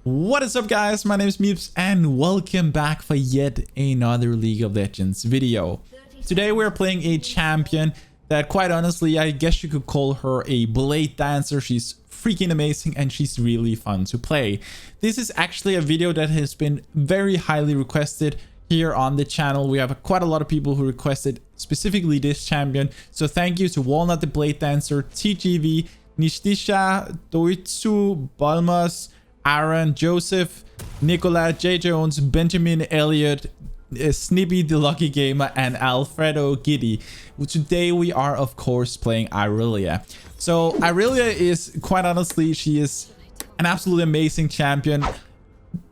What is up, guys? My name is MipZ and welcome back for yet another League of Legends video. Today we're playing a champion that, quite honestly, I guess you could call her a blade dancer. She's freaking amazing and she's really fun to play. This is actually a video that has been very highly requested here on the channel. We have quite a lot of people who requested specifically this champion, so thank you to Walnut the Blade Dancer, TGV, Nishtisha, Doitsu, Balmas, Aaron, Joseph, Nicola, J. Jones, Benjamin, Elliot, Snippy the Lucky Gamer, and Alfredo Giddy. Today we are of course playing IRELIA. So IRELIA is, quite honestly, she is an absolutely amazing champion.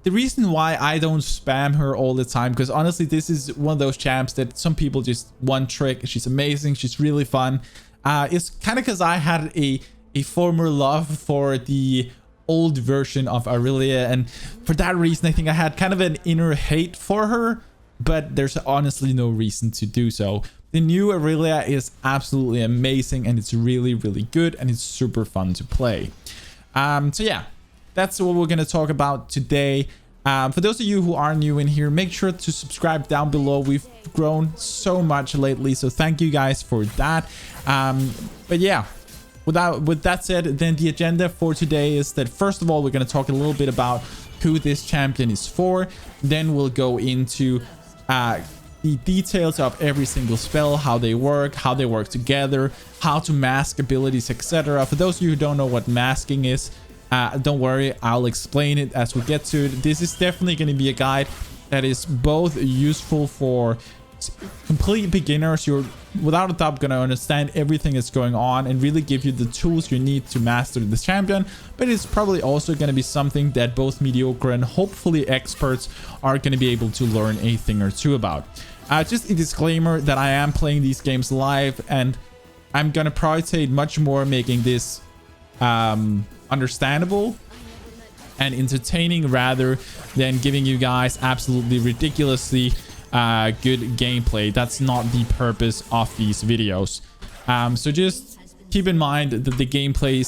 The reason why I don't spam her all the time, because honestly this is one of those champs that some people just one trick. She's amazing, she's really fun. It's kind of because I had a former love for the old version of IRELIA, and for that reason I think I had kind of an inner hate for her, but there's honestly no reason to do so. The new IRELIA is absolutely amazing and it's really good and it's super fun to play. So yeah, that's what we're going to talk about today. For those of you who are new in here, make sure to subscribe down below. We've grown so much lately, so thank you guys for that. But yeah, with that said, then the agenda for today is that first of all we're going to talk a little bit about who this champion is for. Then we'll go into the details of every single spell, how they work together, how to mask abilities, etc. For those of you who don't know what masking is, don't worry, I'll explain it as we get to it. This is definitely going to be a guide that is both useful for complete beginners. You're without a doubt going to understand everything that's going on and really give you the tools you need to master this champion, but it's probably also going to be something that both mediocre and hopefully experts are going to be able to learn a thing or two about. Just a disclaimer that I am playing these games live and I'm going to prioritize much more making this understandable and entertaining rather than giving you guys absolutely ridiculously good gameplay. That's not the purpose of these videos. So just keep in mind that the gameplay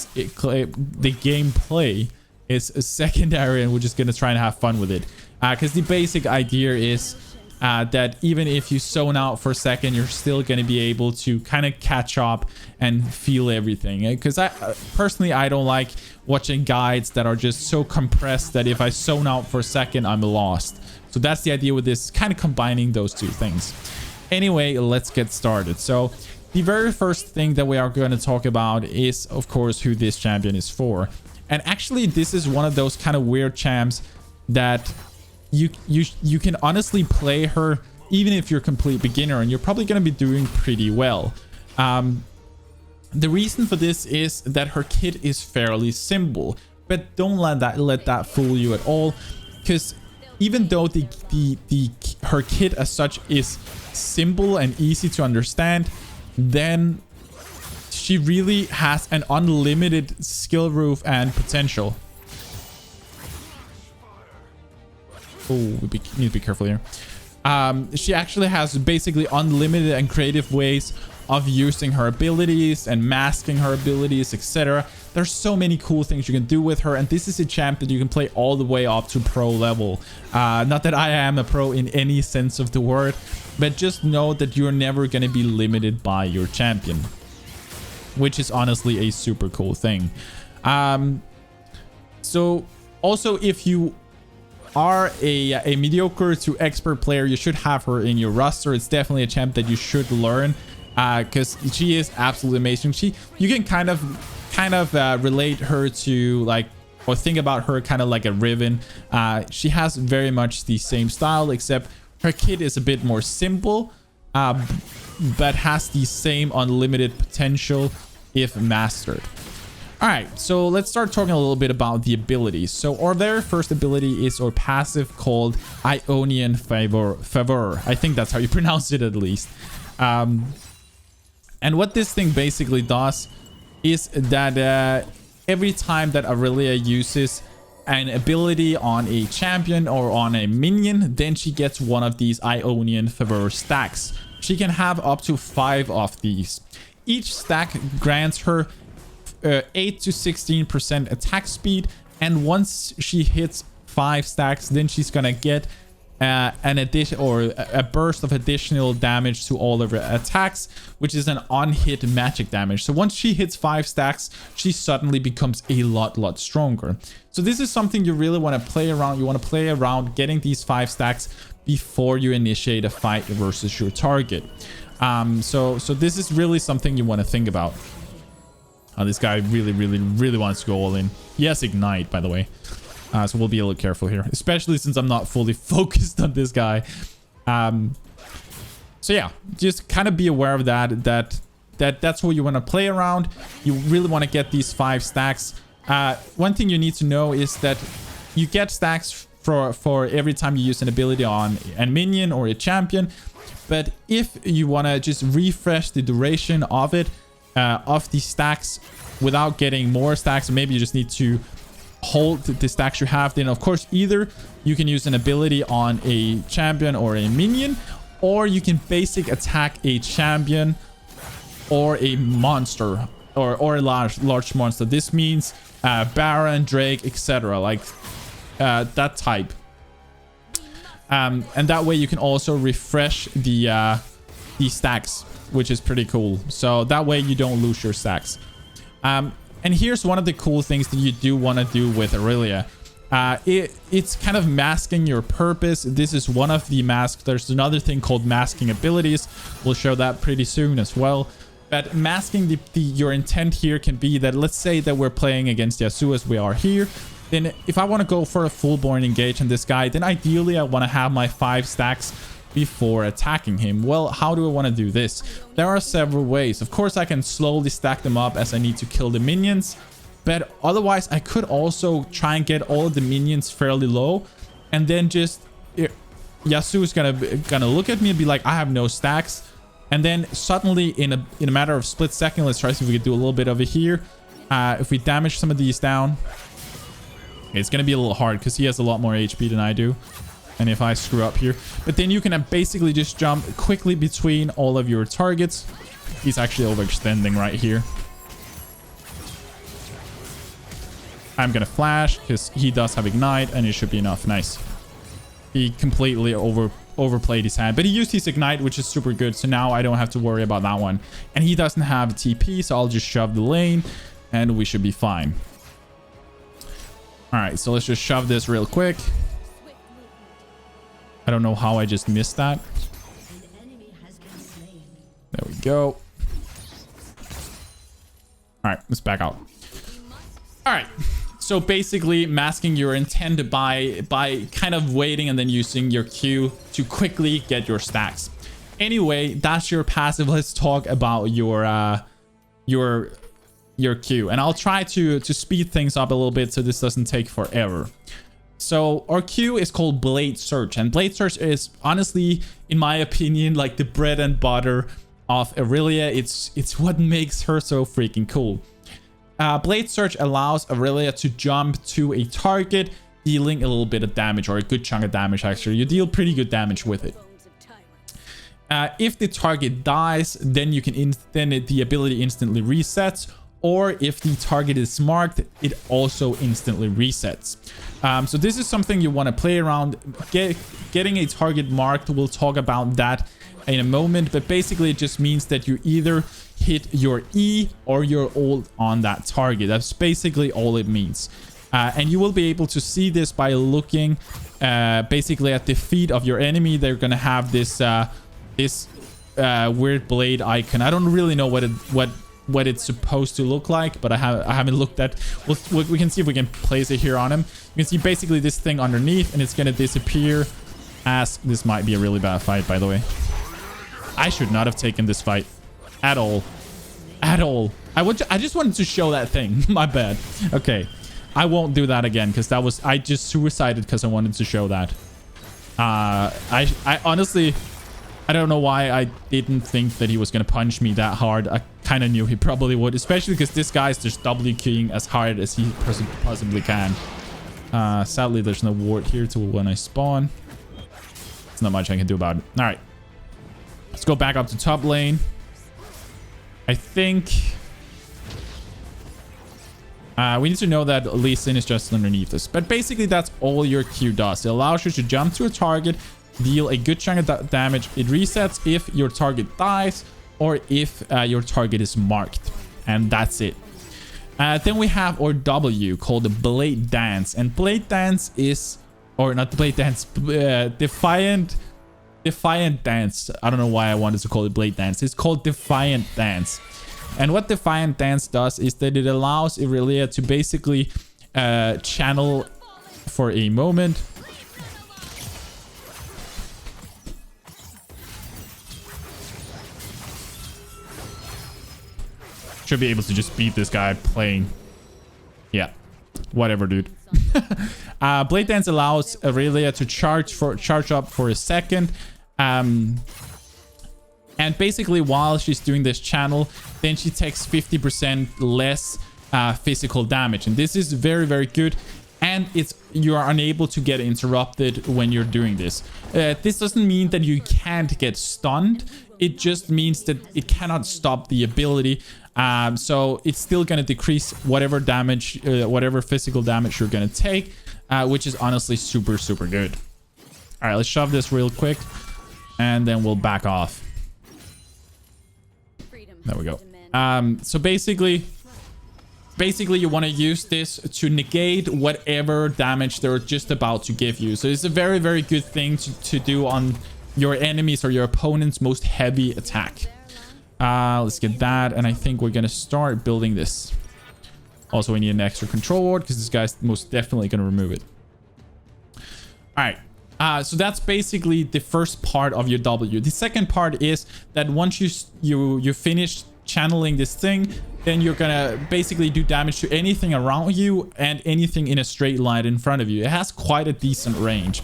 is secondary and we're just gonna try and have fun with it, because the basic idea is that even if you zone out for a second, you're still going to be able to kind of catch up and feel everything. Because I personally don't like watching guides that are just so compressed that if I zone out for a second, I'm lost. So that's the idea with this, kind of combining those two things. Anyway, let's get started. So the very first thing that we are going to talk about is, of course, who this champion is for. And actually, this is one of those kind of weird champs that you can honestly play her even if you're a complete beginner, and you're probably going to be doing pretty well. The reason for this is that her kit is fairly simple, but don't let that fool you at all, because even though her kit as such is simple and easy to understand, then she really has an unlimited skill roof and potential. Oh, we need to be careful here. She actually has basically unlimited and creative ways of using her abilities and masking her abilities, etc. There's so many cool things you can do with her, and this is a champ that you can play all the way up to pro level. Not that I am a pro in any sense of the word, but just know that you're never going to be limited by your champion, which is honestly a super cool thing. So also, if you are a mediocre to expert player, you should have her in your roster. It's definitely a champ that you should learn, because she is absolutely amazing. You can kind of relate her to, like, or think about her kind of like a Riven. She has very much the same style, except her kit is a bit more simple, but has the same unlimited potential if mastered. All right, so let's start talking a little bit about the abilities. So our very first ability is our passive called Ionian Favor. I think that's how you pronounce it, at least. And what this thing basically does is that every time that IRELIA uses an ability on a champion or on a minion, then she gets one of these Ionian Favor stacks. She can have up to 5 of these. Each stack grants her 8 to 16% attack speed, and once she hits 5 stacks, then she's gonna get an addition or a burst of additional damage to all of her attacks, which is an on-hit magic damage. So once she hits 5 stacks, she suddenly becomes a lot stronger. So this is something you really want to play around. You want to play around getting these 5 stacks before you initiate a fight versus your target. So this is really something you want to think about. This guy really wants to go all in. He has ignite, by the way. So we'll be a little careful here, especially since I'm not fully focused on this guy. So yeah, just kind of be aware of that's what you want to play around. You really want to get these 5 stacks. One thing you need to know is that you get stacks for every time you use an ability on a minion or a champion. But if you want to just refresh the duration of it, of the stacks without getting more stacks, or maybe you just need to hold the stacks you have, then of course either you can use an ability on a champion or a minion, or you can basic attack a champion or a monster or a large monster. This means Baron, Drake, etc., like that type. And that way you can also refresh the stacks, which is pretty cool. So that way you don't lose your stacks. And here's one of the cool things that you do want to do with IRELIA. It's kind of masking your purpose. This is one of the masks. There's another thing called masking abilities. We'll show that pretty soon as well. But masking your intent here can be that, let's say that we're playing against Yasuo as we are here. Then if I want to go for a full-born engage on this guy, then ideally I want to have my 5 stacks before attacking him. Well, how do I want to do this? There are several ways. Of course, I can slowly stack them up as I need to kill the minions, but otherwise I could also try and get all of the minions fairly low, and then just Yasuo is gonna look at me and be like, I have no stacks, and then suddenly in a matter of split second, let's try to see if we can do a little bit over here. If we damage some of these down, it's gonna be a little hard because he has a lot more HP than I do. And if I screw up here, but then you can basically just jump quickly between all of your targets. He's actually overextending right here. I'm gonna flash because he does have ignite, and it should be enough. Nice. He completely overplayed his hand, but he used his ignite, which is super good. So now I don't have to worry about that one. And he doesn't have TP, so I'll just shove the lane and we should be fine. All right, so let's just shove this real quick. I don't know how I just missed that. There we go. All right, let's back out. All right. So basically masking your intent by kind of waiting and then using your Q to quickly get your stacks. Anyway, that's your passive. Let's talk about your Q. And I'll try to speed things up a little bit so this doesn't take forever. So our Q is called Blade Search, and Blade Search is honestly, in my opinion, like the bread and butter of IRELIA. It's what makes her so freaking cool. Blade Search allows IRELIA to jump to a target, dealing a little bit of damage, or a good chunk of damage actually. You deal pretty good damage with it. If the target dies, then you can the ability instantly resets. Or if the target is marked, it also instantly resets. So this is something you want to play around. Getting a target marked, we'll talk about that in a moment. But basically, it just means that you either hit your E or your ult on that target. That's basically all it means. And you will be able to see this by looking basically at the feet of your enemy. They're going to have this weird blade icon. I don't really know what it's supposed to look like, but I haven't looked at. We can see if we can place it here on him. You can see basically this thing underneath, and it's going to disappear as this might be a really bad fight, by the way. I should not have taken this fight at all. I just wanted to show that thing. My bad. Okay, I won't do that again because I just suicided because I wanted to show that. I honestly, I don't know why I didn't think that he was going to punch me that hard. I kind of knew he probably would, especially because this guy's just WQing as hard as he possibly can. Sadly, there's no ward here to when I spawn. There's not much I can do about it. All right. Let's go back up to top lane. I think We need to know that Lee Sin is just underneath us. But basically, that's all your Q does. It allows you to jump to a target, deal a good chunk of damage. It resets if your target dies or if your target is marked. And that's it. Then we have our W called the Blade Dance. And Blade Dance is... Or not the Blade Dance. Defiant Dance. I don't know why I wanted to call it Blade Dance. It's called Defiant Dance. And what Defiant Dance does is that it allows IRELIA to basically channel for a moment. Should be able to just beat this guy playing. Yeah, whatever, dude. Blade Dance allows IRELIA to charge up for a second. And basically, while she's doing this channel, then she takes 50% less physical damage. And this is very, very good. And you are unable to get interrupted when you're doing this. This doesn't mean that you can't get stunned. It just means that it cannot stop the ability. So it's still going to decrease whatever damage, whatever physical damage you're going to take, which is honestly super, super good. All right, let's shove this real quick. And then we'll back off. There we go. So basically you want to use this to negate whatever damage they're just about to give you. So it's a very, very good thing to do on your enemies or your opponent's most heavy attack. Let's get that. And I think we're going to start building this. Also, we need an extra control ward because this guy's most definitely going to remove it. All right. So that's basically the first part of your W. The second part is that once you finish channeling this thing, then you're gonna basically do damage to anything around you and anything in a straight line in front of you. It has quite a decent range.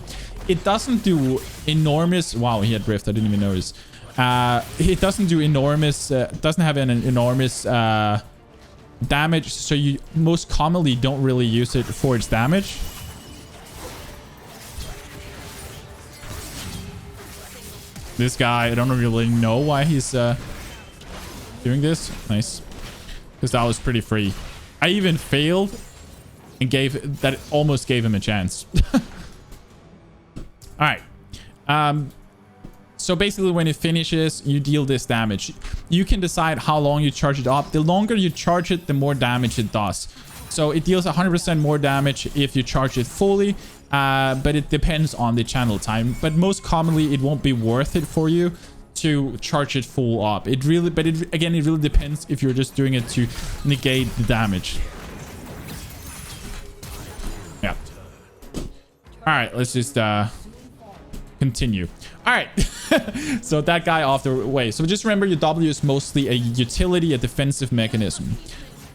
It doesn't do enormous... Wow, he had drift. I didn't even notice. It doesn't do enormous... doesn't have an enormous damage, so you most commonly don't really use it for its damage. This guy, I don't really know why he's doing this. Nice. Because that was pretty free. I even failed and almost gave him a chance. All right. So basically when it finishes, you deal this damage. You can decide how long you charge it up. The longer you charge it, the more damage it does. So it deals 100% more damage if you charge it fully. But it depends on the channel time. But most commonly, it won't be worth it for you to charge it full up. It really depends if you're just doing it to negate the damage. Yeah. All right, let's just continue. All right. So that guy off the way. So just remember, your W is mostly a utility, a defensive mechanism.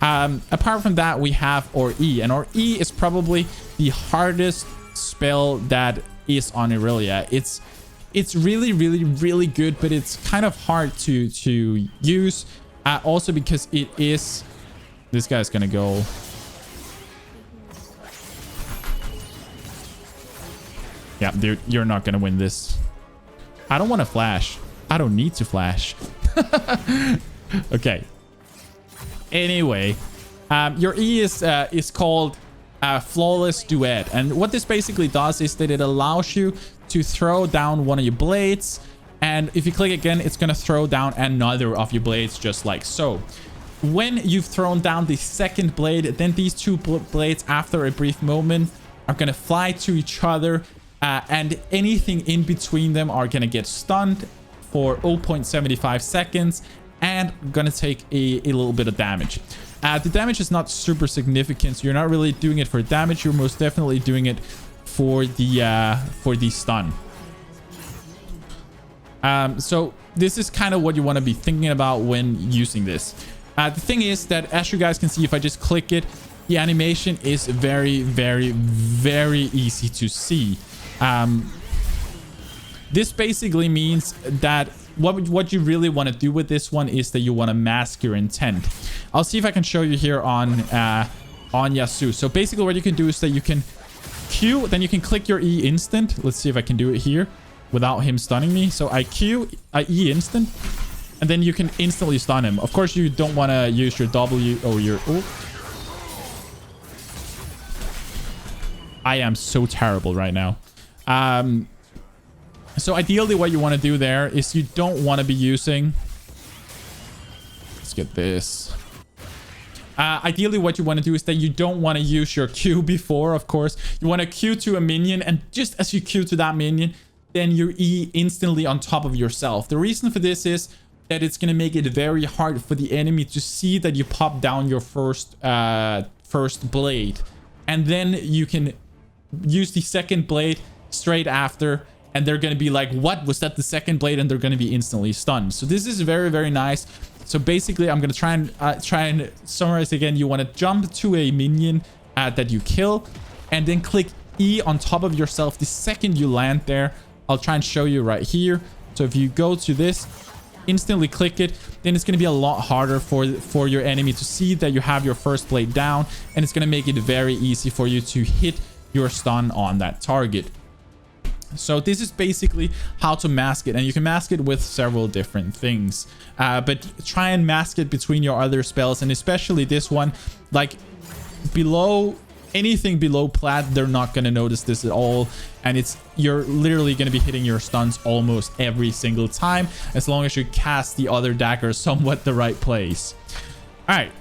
Apart from that, we have our E, and our E is probably the hardest spell that is on IRELIA. It's really, really, really good, but it's kind of hard to use. Also because it is... This guy's gonna go... Yeah, dude, you're not gonna win this. I don't want to flash. I don't need to flash. Okay. Anyway, your E is called Flawless Duet, and what this basically does is that it allows you to throw down one of your blades, and if you click again, it's going to throw down another of your blades, just like so. When you've thrown down the second blade, then these two blades, after a brief moment, are going to fly to each other, and anything in between them are going to get stunned for 0.75 seconds and going to take a little bit of damage. The damage is not super significant, so you're not really doing it for damage. You're most definitely doing it for the stun. So this is kind of what you want to be thinking about when using this. The thing is that, as you guys can see, if I just click it, the animation is very, very, very easy to see. This basically means that what you really want to do with this one is that you want to mask your intent. I'll see if I can show you here on Yasuo. So basically what you can do is that you can Q, then you can click your E instant. Let's see if I can do it here without him stunning me. So I Q, I E instant, and then you can instantly stun him. Of course, you don't want to use your W or your... Oh. I am so terrible right now. So ideally what you want to do there is you don't want to be using... Let's get this. Ideally what you want to do is that you don't want to use your Q before, of course. You want to Q to a minion, and just as you Q to that minion, then your E instantly on top of yourself. The reason for this is that it's going to make it very hard for the enemy to see that you pop down your first blade. And then you can use the second blade straight after, and they're going to be like, what was that, the second blade? And they're going to be instantly stunned. So this is very, very nice. So basically I'm going to try and summarize again. You want to jump to a minion that you kill, and then click E on top of yourself the second you land there. I'll try and show you right here. So if you go to this, instantly click it, then it's going to be a lot harder for your enemy to see that you have your first blade down, and it's going to make it very easy for you to hit your stun on that target. So this is basically how to mask it, and you can mask it with several different things, but try and mask it between your other spells, and especially this one, like below anything below plat, they're not going to notice this at all, and you're literally going to be hitting your stuns almost every single time, as long as you cast the other dagger somewhat the right place. All right,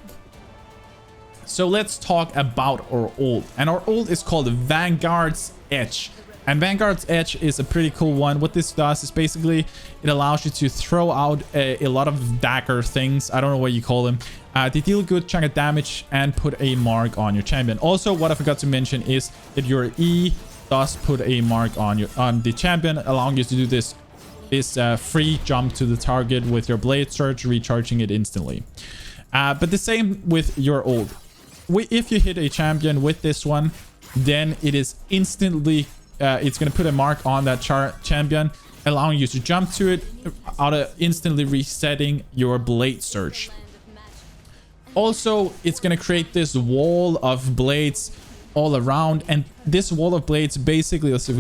so let's talk about our ult, and our ult is called Vanguard's Edge. And Vanguard's Edge is a pretty cool one. What this does is basically it allows you to throw out a lot of dagger things. I don't know what you call them. They deal a good chunk of damage and put a mark on your champion. Also, what I forgot to mention is that your E does put a mark on the champion, allowing you to do this free jump to the target with your blade surge, recharging it instantly. But the same with your ult. If you hit a champion with this one, then it is instantly... it's going to put a mark on that champion, allowing you to jump to it, instantly resetting your blade surge. Also, it's going to create this wall of blades all around, and this wall of blades basically, let's see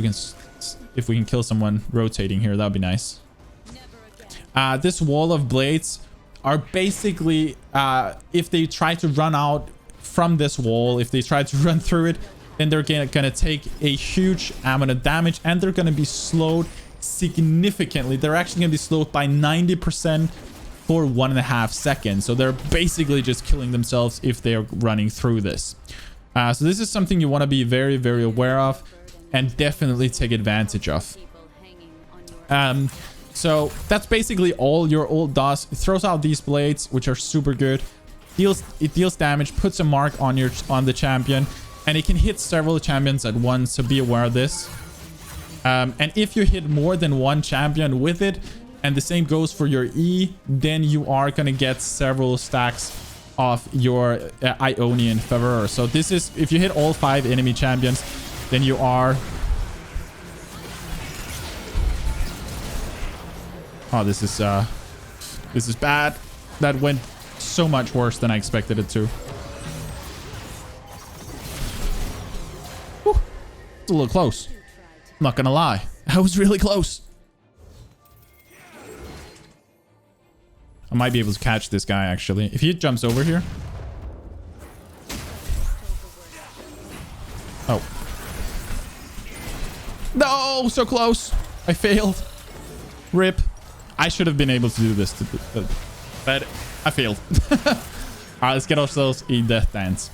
if we can kill someone rotating here. That'd be nice. This wall of blades are basically, if they try to run out from this wall, if they try to run through it, then they're gonna take a huge amount of damage, and they're gonna be slowed significantly. They're actually gonna be slowed by 90% for 1.5 seconds. So they're basically just killing themselves if they're running through this. So this is something you want to be very, very aware of and definitely take advantage of. So that's basically all your ult does. It throws out these blades, which are super good. It deals damage, puts a mark on the champion. And it can hit several champions at once, so be aware of this. And if you hit more than one champion with it, and the same goes for your E, then you are going to get several stacks of your Ionian Favor. So this is, if you hit all 5 enemy champions, then you are... Oh, this is bad. That went so much worse than I expected it to. It's a little close. I'm not gonna lie. That was really close. I might be able to catch this guy, actually. If he jumps over here. Oh. No, so close. I failed. Rip. I should have been able to do this, but I failed. All right, let's get ourselves a death dance.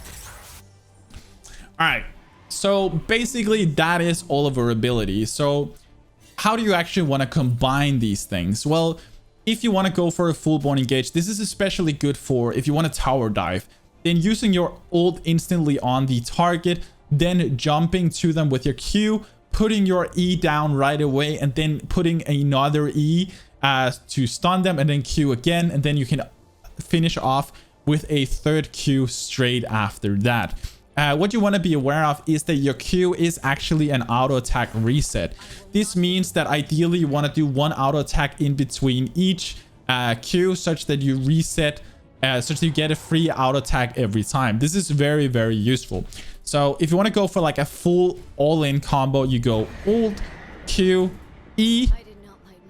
All right. So basically that is all of our abilities. So how do you actually want to combine these things? Well, if you want to go for a full-blown engage, this is especially good for if you want to tower dive. Then using your ult instantly on the target, then jumping to them with your Q, putting your E down right away, and then putting another E to stun them, and then Q again, and then you can finish off with a third Q straight after that. What you want to be aware of is that your Q is actually an auto attack reset. This means that ideally you want to do one auto attack in between each Q, such that you reset, such that you get a free auto attack every time. This is very, very useful. So if you want to go for like a full all-in combo, you go ult, Q, E,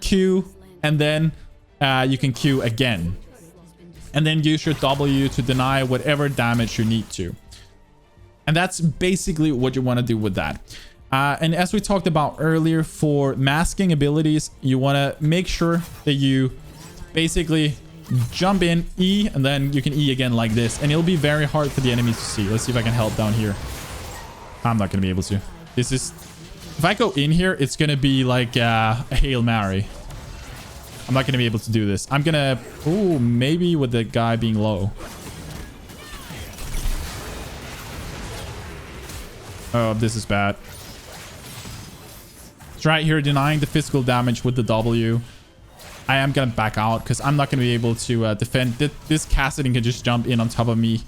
Q, and then you can Q again. And then use your W to deny whatever damage you need to. And that's basically what you want to do with that. And as we talked about earlier, for masking abilities, you want to make sure that you basically jump in, E, and then you can E again like this. And it'll be very hard for the enemies to see. Let's see if I can help down here. I'm not going to be able to. This is... If I go in here, it's going to be like a Hail Mary. I'm not going to be able to do this. I'm going to... Ooh, maybe with the guy being low. Oh, this is bad. It's right here, denying the physical damage with the W. I am going to back out because I'm not going to be able to defend. This Cassidy can just jump in on top of me.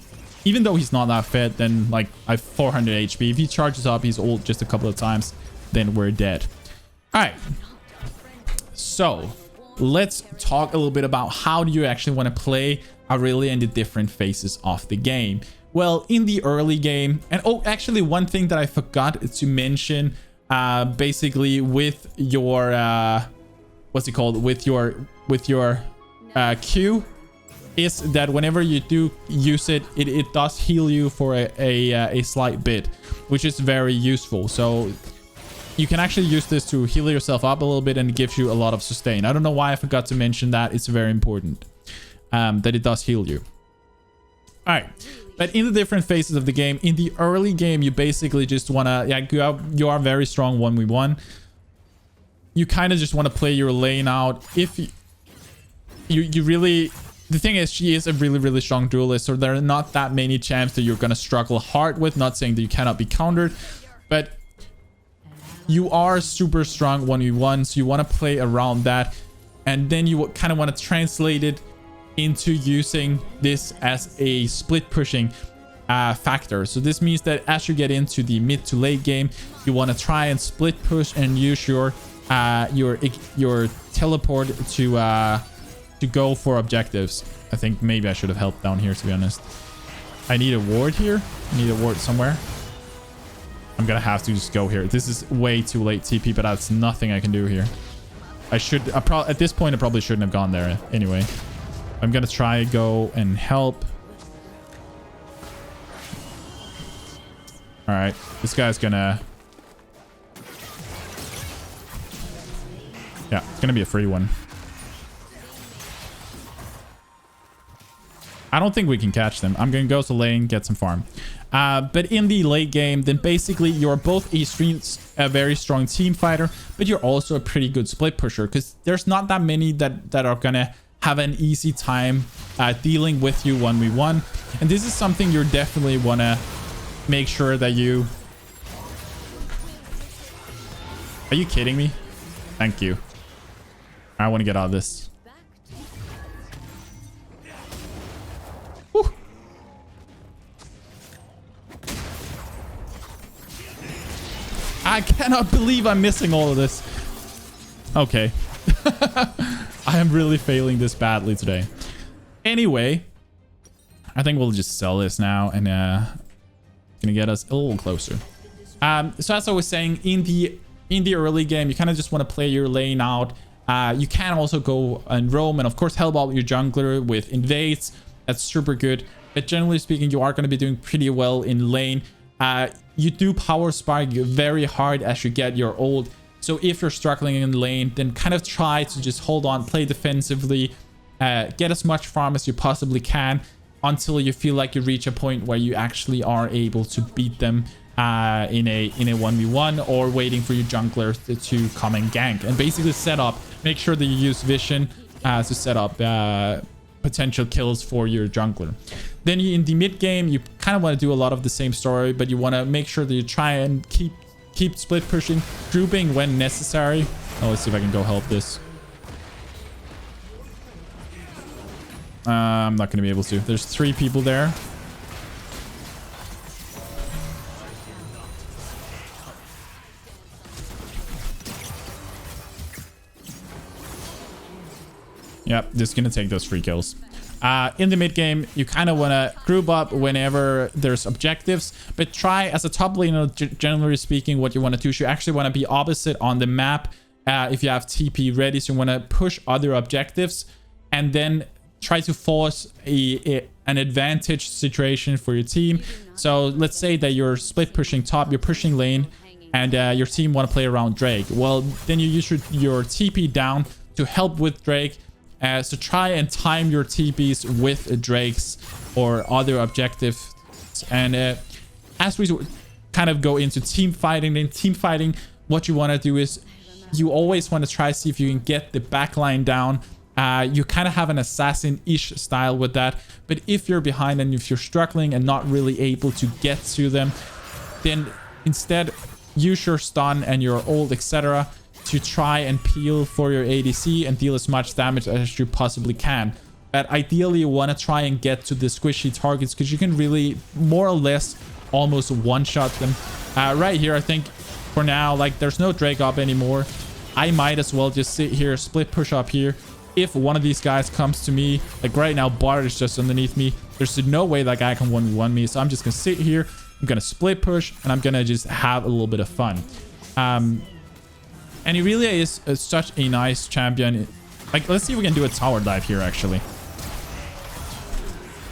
Even though he's not that fit, then like I have 400 HP. If he charges up, he's ult just a couple of times, then we're dead. All right. So let's talk a little bit about how do you actually want to play IRELIA in the different phases of the game. Well, in the early game, and oh, actually one thing that I forgot to mention, basically with your, what's it called? With your Q, is that whenever you do use it, it does heal you for a slight bit, which is very useful. So you can actually use this to heal yourself up a little bit, and it gives you a lot of sustain. I don't know why I forgot to mention that. It's very important that it does heal you. All right. But in the different phases of the game, in the early game, you basically just want to, yeah, you are very strong 1v1. You kind of just want to play your lane out. If you really, the thing is, she is a really, really strong duelist, so there are not that many champs that you're going to struggle hard with. Not saying that you cannot be countered, but you are super strong 1v1, so you want to play around that. And then you kind of want to translate it into using this as a split pushing factor. So this means that as you get into the mid to late game, you want to try and split push and use your teleport to go for objectives. I think maybe I should have helped down here, to be honest. I need a ward here. I need a ward somewhere. I'm gonna have to just go here. This is way too late TP, but that's nothing I can do here. At this point I probably shouldn't have gone there anyway. I'm gonna try go and help. All right, this guy's gonna, yeah, it's gonna be a free one. I don't think we can catch them. I'm gonna go to lane, get some farm. But in the late game, then basically you're both a very strong team fighter, but you're also a pretty good split pusher, because there's not that many that are gonna have an easy time dealing with you 1v1. And this is something you definitely want to make sure that you... Are you kidding me? Thank you. I want to get out of this. Whew. I cannot believe I'm missing all of this. Okay. I am really failing this badly today. Anyway, I think we'll just sell this now, and gonna get us a little closer. So as I was saying, in the early game, you kind of just want to play your lane out. You can also go and roam, and of course help out your jungler with invades. That's super good. But generally speaking, you are going to be doing pretty well in lane. You do power spark very hard as you get your ult. So if you're struggling in the lane, then kind of try to just hold on, play defensively, get as much farm as you possibly can until you feel like you reach a point where you actually are able to beat them in a 1v1, or waiting for your jungler to come and gank. And basically set up, make sure that you use vision to set up potential kills for your jungler. Then in the mid game, you kind of want to do a lot of the same story, but you want to make sure that you try and keep split pushing, grouping when necessary. Oh, let's see if I can go help this. I'm not going to be able to. There's 3 people there. Yep, just going to take those free kills. In the mid game, you kind of want to group up whenever there's objectives, but try as a top laner, generally speaking, what you want to do is you actually want to be opposite on the map. If you have TP ready, so you want to push other objectives and then try to force an advantage situation for your team. So let's say that you're split pushing top, you're pushing lane, and your team want to play around Drake. Well, then you use your TP down to help with Drake. So try and time your TPs with Drake's or other objectives. And as we kind of go into team fighting, what you want to do is you always want to try to see if you can get the backline down. You kind of have an assassin-ish style with that. But if you're behind and if you're struggling and not really able to get to them, then instead use your stun and your ult, etc. to try and peel for your ADC and deal as much damage as you possibly can. But ideally, you want to try and get to the squishy targets because you can really more or less almost one-shot them. Right here, I think for now, like, there's no Drake up anymore. I might as well just sit here, split push up here. If one of these guys comes to me, like right now, Bart is just underneath me. There's no way that guy can 1v1 me. So I'm just going to sit here. I'm going to split push and I'm going to just have a little bit of fun. And IRELIA is such a nice champion. Like, let's see if we can do a tower dive here, actually.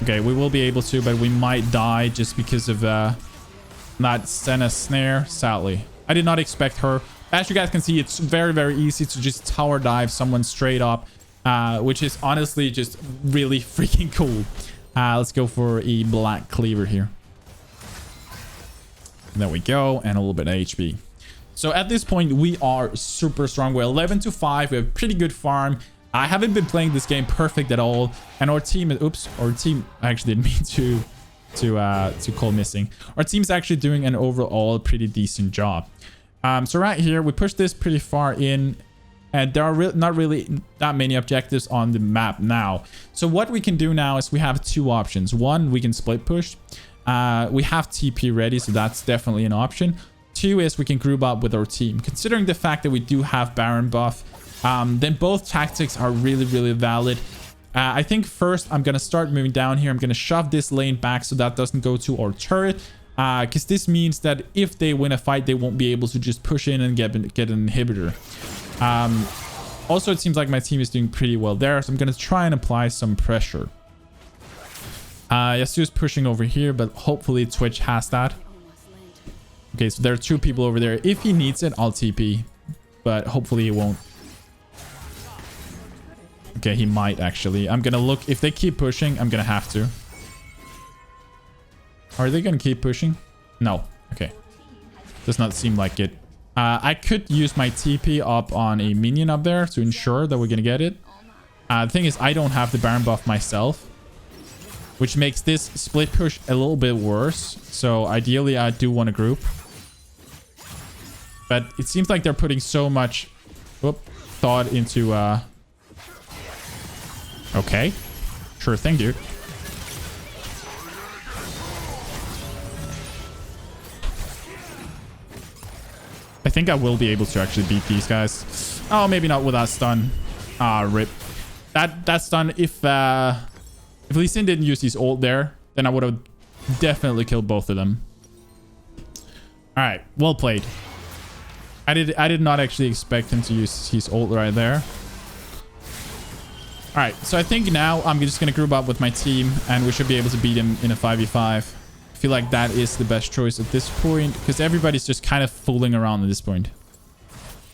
Okay, we will be able to, but we might die just because of that Senna snare, sadly. I did not expect her. As you guys can see, it's very, very easy to just tower dive someone straight up, which is honestly just really freaking cool. Let's go for a black Cleaver here. There we go, and a little bit of HP. So at this point, we are super strong. We're 11-5. We have pretty good farm. I haven't been playing this game perfect at all, and our team is I actually didn't mean to call missing. Our team's actually doing an overall pretty decent job. So right here, we push this pretty far in, and there are not really that many objectives on the map now. So what we can do now is we have two options. One, we can split push. We have TP ready, so that's definitely an option. Two is we can group up with our team. Considering the fact that we do have Baron buff, then both tactics are really, really valid. I think first I'm going to start moving down here. I'm going to shove this lane back so that doesn't go to our turret. Because this means that if they win a fight, they won't be able to just push in and get an inhibitor. Also, it seems like my team is doing pretty well there, so I'm going to try and apply some pressure. Yasu is pushing over here, but hopefully Twitch has that. Okay, so there are two people over there. If he needs it, I'll TP, but hopefully he won't. Okay, he might actually. I'm going to look. If they keep pushing, I'm going to have to. Are they going to keep pushing? No. Okay. Does not seem like it. I could use my TP up on a minion up there to ensure that we're going to get it. The thing is, I don't have the Baron buff myself, which makes this split push a little bit worse. So ideally, I do want to group. But it seems like they're putting so much thought into... Okay. Sure thing, dude. I think I will be able to actually beat these guys. Oh, maybe not with that stun. Ah, rip. That stun, if Lee Sin didn't use his ult there, then I would have definitely killed both of them. All right, well played. I did not actually expect him to use his ult right there. All right, so I think now I'm just gonna group up with my team, and we should be able to beat him in a 5v5. I feel like that is the best choice at this point, because everybody's just kind of fooling around at this point.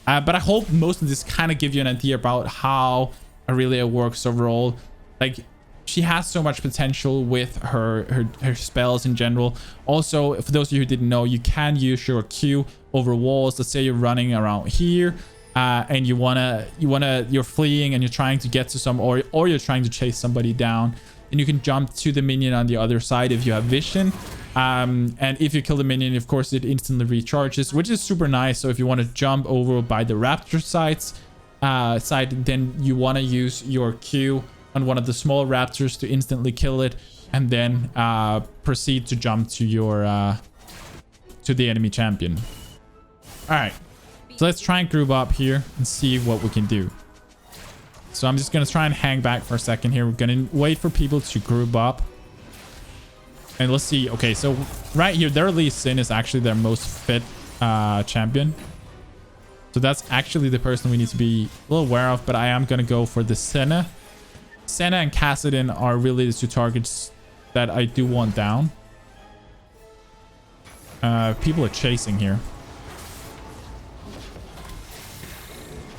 But I hope most of this kind of give you an idea about how IRELIA works overall. Like, she has so much potential with her spells in general. Also, for those of you who didn't know, you can use your Q over walls. Let's say you're running around here, and you're fleeing and you're trying to get to some, or you're trying to chase somebody down. And you can jump to the minion on the other side if you have vision. And if you kill the minion, of course, it instantly recharges, which is super nice. So if you want to jump over by the raptor side, then you want to use your Q on one of the small raptors to instantly kill it, and then proceed to jump to your to the enemy champion. All right, so let's try and group up here and see what we can do. So I'm just going to try and hang back for a second here. We're going to wait for people to group up. And let's see. Okay, so right here, their Lee Sin is actually their most fit champion. So that's actually the person we need to be a little aware of. But I am going to go for the Senna. Senna and Kassadin are really the two targets that I do want down. People are chasing here.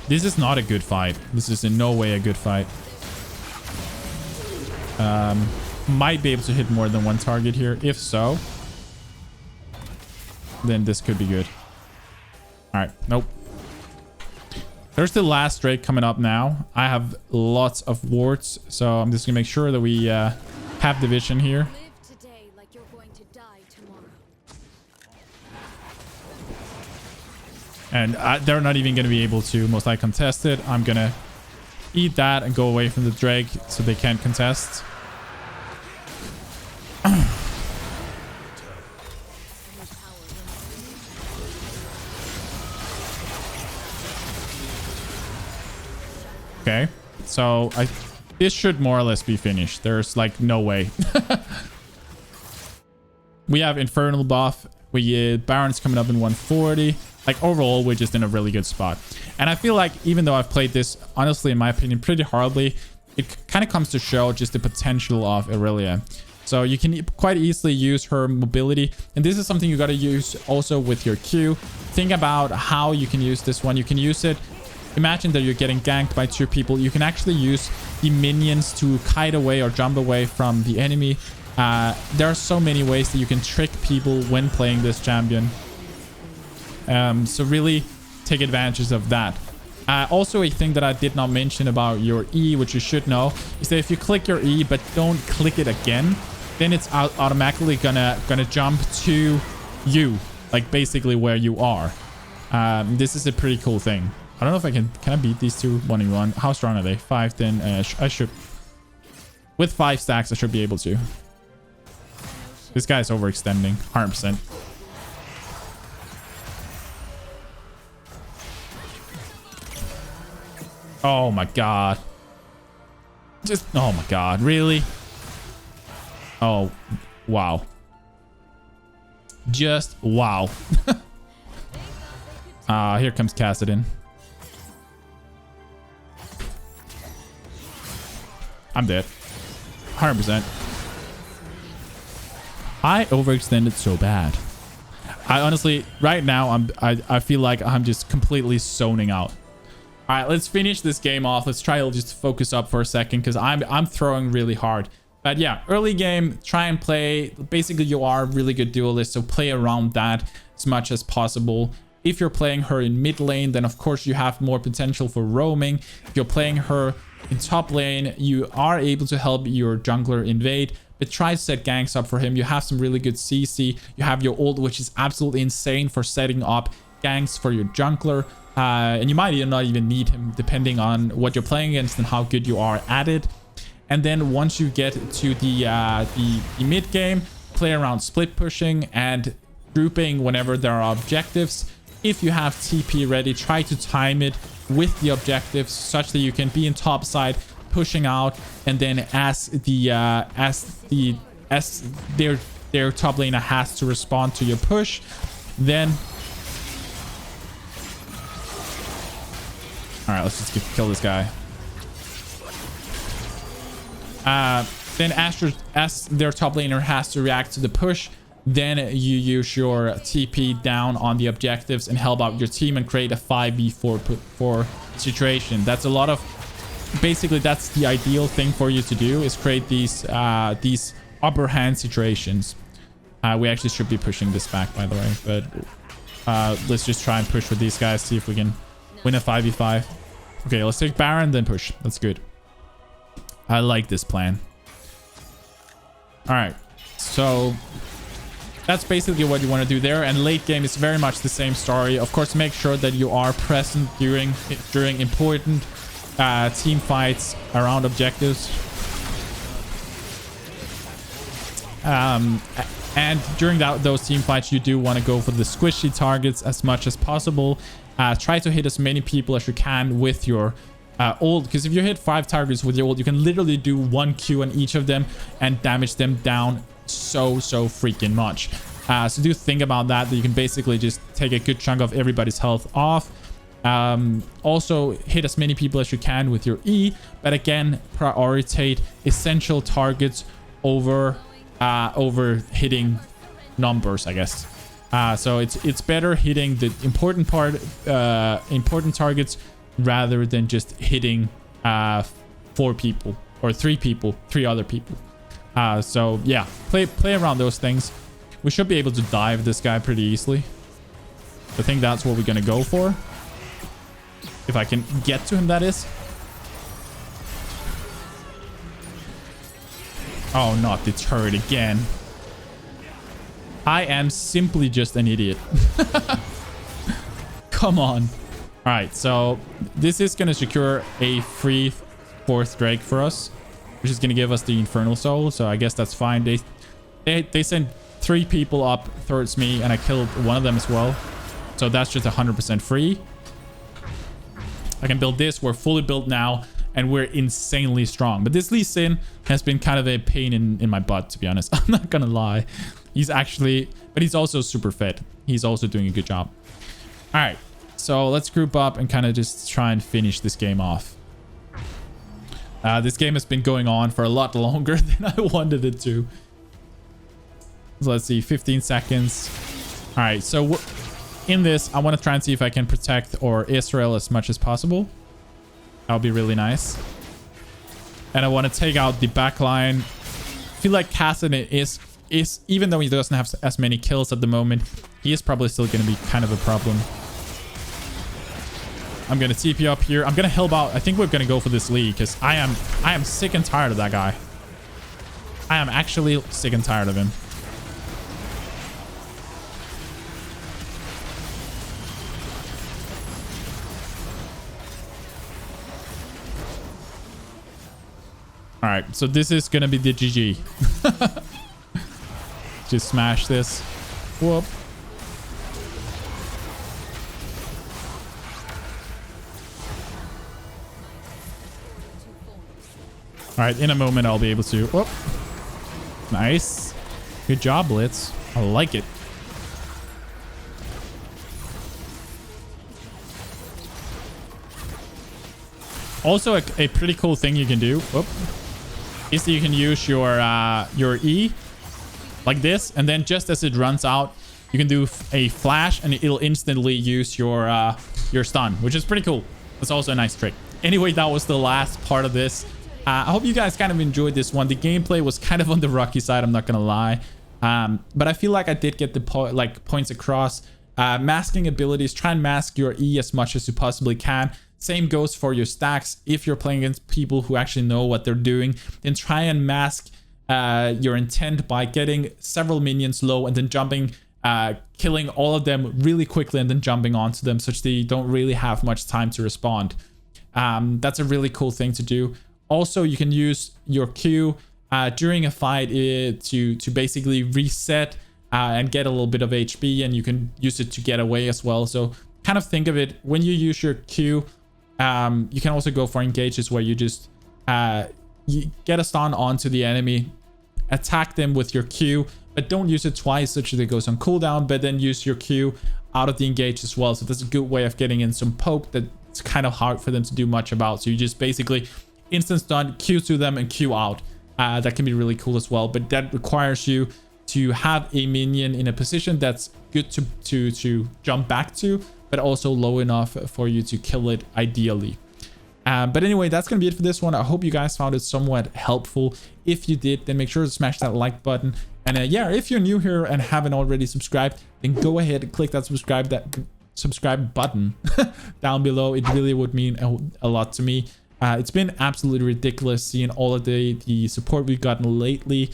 This is not a good fight. This is in no way a good fight. Might be able to hit more than one target here. If so, then this could be good. All right. Nope. There's the last Drake coming up now. I have lots of wards, so I'm just gonna make sure that we have the vision here. And they're not even going to be able to most likely contest it. I'm going to eat that and go away from the Drake so they can't contest. Okay. So this should more or less be finished. There's like no way. We have Infernal buff. Baron's coming up in 140. Like overall, we're just in a really good spot. And I feel like even though I've played this, honestly, in my opinion, pretty horribly, it kind of comes to show just the potential of IRELIA. So you can quite easily use her mobility. And this is something you got to use also with your Q. Think about how you can use this one. You can use it. Imagine that you're getting ganked by 2 people. You can actually use the minions to kite away or jump away from the enemy. There are so many ways that you can trick people when playing this champion. So really take advantage of that. Also, a thing that I did not mention about your E, which you should know, is that if you click your E but don't click it again, then it's automatically gonna jump to you, like basically where you are. This is a pretty cool thing. I don't know if I can I beat these two 1v1? How strong are they? 5, 10. I should, with 5 stacks, I should be able to. This guy's overextending 100%. Oh my god. Oh my god, really? Oh, wow. Just wow. Here comes Kassadin. I'm dead. 100%. I overextended so bad. I honestly, right now, I feel like I'm just completely zoning out. All right, let's finish this game off. Let's try to just focus up for a second because I'm throwing really hard. But yeah, early game, try and play. Basically, you are a really good duelist, so play around that as much as possible. If you're playing her in mid lane, then of course you have more potential for roaming. If you're playing her in top lane, you are able to help your jungler invade. But try to set ganks up for him. You have some really good CC. You have your ult, which is absolutely insane for setting up ganks for your jungler. And you might not even need him depending on what you're playing against and how good you are at it. And then once you get to the mid game, play around split pushing and grouping whenever there are objectives. If you have TP ready, try to time it with the objectives such that you can be in top side, pushing out, and then as their top laner has to respond to your push, then all right, let's just kill this guy. Then as their top laner has to react to the push, then you use your TP down on the objectives and help out your team and create a 5v4 situation. That's a lot of, basically that's the ideal thing for you to do, is create these upper hand situations. We actually should be pushing this back, by the way, but let's just try and push with these guys, see if we can win a 5v5. Okay, let's take Baron, then push. That's good. I like this plan. All right, so that's basically what you want to do there. And late game is very much the same story. Of course, make sure that you are present during important team fights around objectives. And during those team fights, you do want to go for the squishy targets as much as possible. Try to hit as many people as you can with your ult, because if you hit 5 targets with your ult, you can literally do 1 Q on each of them and damage them down so freaking much. So do think about that you can basically just take a good chunk of everybody's health off. Also hit as many people as you can with your E, but again, prioritize essential targets over hitting numbers, I guess. So it's better hitting the important targets rather than just hitting 4 people or 3 people, 3 other people. So yeah, play around those things. We should be able to dive this guy pretty easily. I think that's what we're gonna go for. If I can get to him, that is. Oh, not the turret again. I am simply just an idiot. Come on. All right, so this is going to secure a free 4th Drake for us, which is going to give us the Infernal Soul. So I guess that's fine. They sent 3 people up towards me, and I killed one of them as well. So that's just 100% free. I can build this. We're fully built now, and we're insanely strong. But this Lee Sin has been kind of a pain in my butt, to be honest. I'm not gonna lie. He's actually, but he's also super fit. He's also doing a good job. All right, so let's group up and kind of just try and finish this game off. This game has been going on for a lot longer than I wanted it to. So let's see, 15 seconds. All right, so in this, I want to try and see if I can protect or Israel as much as possible. That would be really nice. And I want to take out the back line. I feel like Kassan is even though he doesn't have as many kills at the moment, he is probably still going to be kind of a problem. I'm going to TP up here. I'm going to help out. I think we're going to go for this lead because I am sick and tired of that guy. I am actually sick and tired of him. All right, so this is going to be the GG. Just smash this. Whoop. All right, in a moment, I'll be able to... Whoop. Nice. Good job, Blitz. I like it. Also, a pretty cool thing you can do... Whoop. Is that you can use your E like this, and then just as it runs out, you can do a flash and it'll instantly use your stun, which is pretty cool. That's also a nice trick. Anyway, that was the last part of this. I hope you guys kind of enjoyed this one. The gameplay was kind of on the rocky side, I'm not gonna lie, but I feel like I did get the points across. Masking abilities, try and mask your E as much as you possibly can. Same goes for your stacks. If you're playing against people who actually know what they're doing, then try and mask your intent by getting several minions low and then jumping, killing all of them really quickly and then jumping onto them such that you don't really have much time to respond. That's a really cool thing to do. Also, you can use your Q during a fight to basically reset and get a little bit of HP, and you can use it to get away as well. So kind of think of it when you use your Q. You can also go for engages where you just you get a stun onto the enemy, attack them with your Q, but don't use it twice such that it goes on cooldown, but then use your Q out of the engage as well. So that's a good way of getting in some poke that's kind of hard for them to do much about. So you just basically instant stun, Q to them and Q out. That can be really cool as well, but that requires you to have a minion in a position that's good to jump back to, but also low enough for you to kill it ideally. But anyway, that's gonna be it for this one. I hope you guys found it somewhat helpful. If you did, then make sure to smash that like button. And yeah, if you're new here and haven't already subscribed, then go ahead and click that subscribe button down below. It really would mean a lot to me. It's been absolutely ridiculous seeing all of the support we've gotten lately.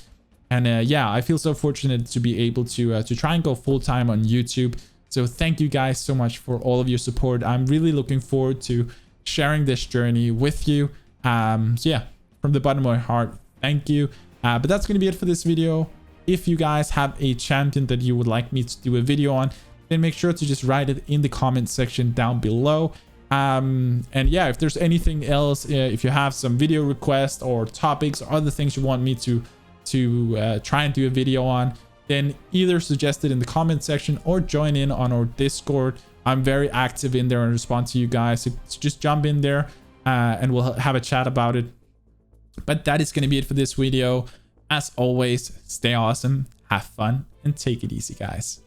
And yeah, I feel so fortunate to be able to try and go full time on YouTube. So thank you guys so much for all of your support. I'm really looking forward to sharing this journey with you. So yeah, from the bottom of my heart, thank you. But that's going to be it for this video. If you guys have a champion that you would like me to do a video on, then make sure to just write it in the comment section down below. And yeah, if there's anything else, if you have some video requests or topics or other things you want me to try and do a video on, then either suggest it in the comment section or join in on our Discord. I'm very active in there and respond to you guys. So just jump in there and we'll have a chat about it. But that is going to be it for this video. As always, stay awesome, have fun, and take it easy, guys.